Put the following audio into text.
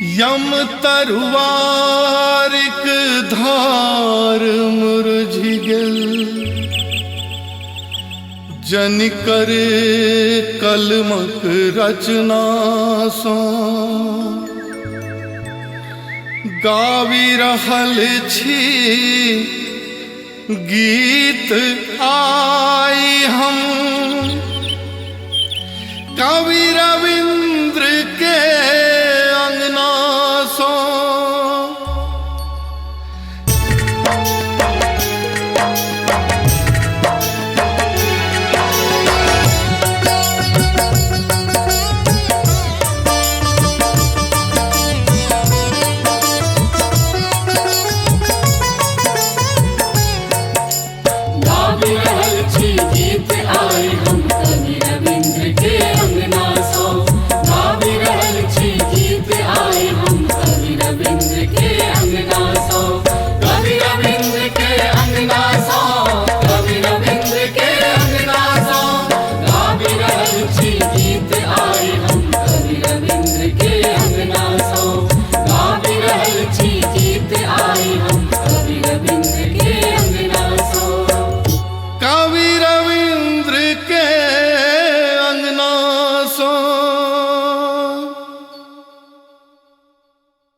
यम तरुवारिक धार मुरझि गेल, जन करे कलमक रचना सँ। गावि रहल छी गीत आइ हम, कवि रवि